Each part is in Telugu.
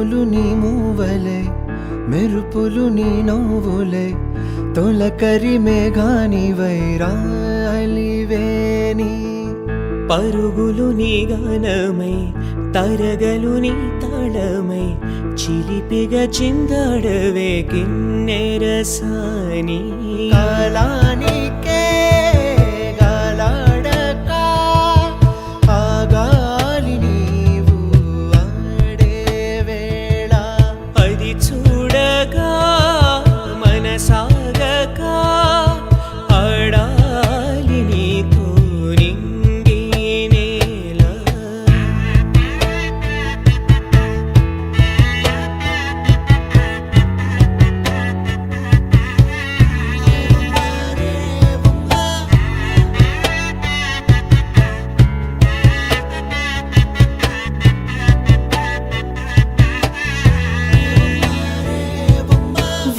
ఉరుములు నీ మూవలే మెరుపులు నీ నవ్వులే తొలకరి మేఘాని వైరాలివేని పరుగులు నీ గానమై తరగలు నీ తాళమై చిలిపిగా చిందాడవే కిన్నెరసాని కాలానికే గాలాడక ఆగాలి నీవు ఆడే వేళ అది చూడగా మనసాగక ఆడాలి నీతో నింగి నేల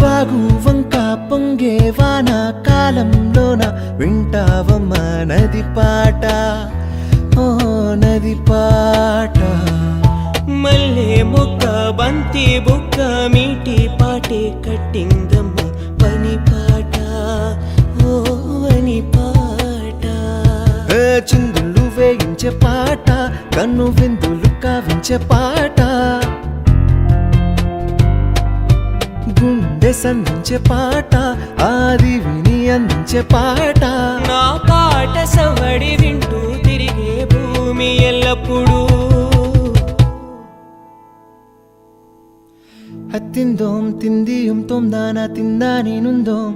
వాగు వంక పొంగే వాన కాలంలోన వింటావమ్మ నది పాట ఓ నది పాట మల్లె మొక్క బంతి బుక్క మీటి పాటే కట్టిందమ్మ పని పాట ఓ అని పాట చిందులు వేయించే పాట కన్ను విందులు కావించే పాట గుండె సంధించే పాట ఆది విని అందించే పాట నా పాట సవడి వింటూ తిరిగే భూమి ఎల్లప్పుడూ హత్తిందోం తిందియుం తొందానా తిందా నేనుందోం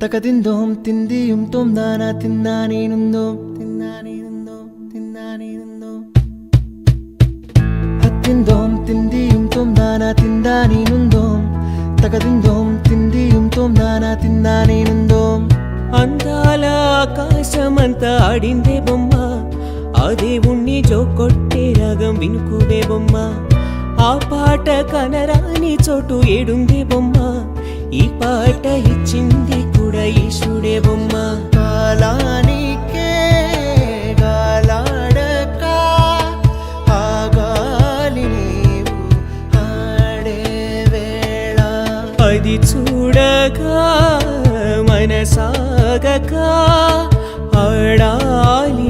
తకదిందోం తిందియుం తొందానా తిందా నేనుందోం తిందా నేనుందోం తిందా నేనుందోం హత్తిందోం తిందియుం తొందానా తిందా నేనుందోం తకదిందోం తిందియుం తొందానా తిందా నేనుందోం అందాల ఆకాశమంతా ఆడిందే బొమ్మ ఆ దేవుణ్ణి జోకొట్టే రాగం వినుకోవే బొమ్మ ఆ పాట కనరాని చోటు ఏడుందే బొమ్మ ఈ పాట ఇచ్చింది కూడా ఈశుడే బొమ్మ కాలానికే గాలాడక ఆగాలి నీవు ఆడే వేళ అది చూడగా మనసాగక ఆడాలి